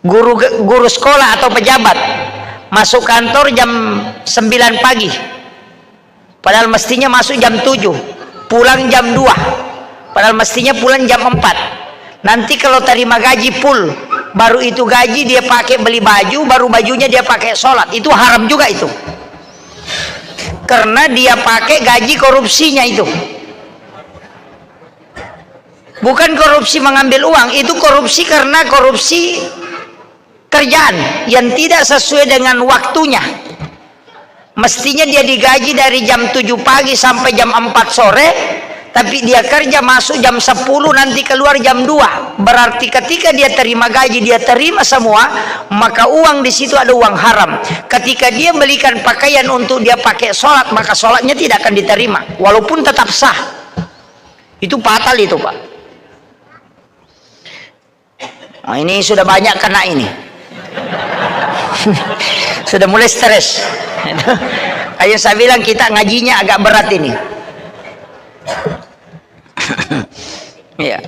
guru sekolah atau pejabat masuk kantor jam 9 pagi, padahal mestinya masuk jam 7, pulang jam 2, padahal mestinya pulang jam 4. Nanti kalau terima gaji full, baru itu gaji dia pakai beli baju, baru bajunya dia pakai sholat. Itu haram juga itu, karena dia pakai gaji korupsinya. Itu bukan korupsi mengambil uang, itu korupsi karena korupsi kerjaan yang tidak sesuai dengan waktunya. Mestinya dia digaji dari jam 7 pagi sampai jam 4 sore, tapi dia kerja masuk jam 10, nanti keluar jam 2. Berarti ketika dia terima gaji, dia terima semua, maka uang di situ ada uang haram. Ketika dia belikan pakaian untuk dia pakai sholat, maka sholatnya tidak akan diterima walaupun tetap sah. Itu fatal itu, Pak. Nah, ini sudah banyak kena ini. Sudah mulai stres. Ayo saya bilang kita ngajinya agak berat ini. Ya.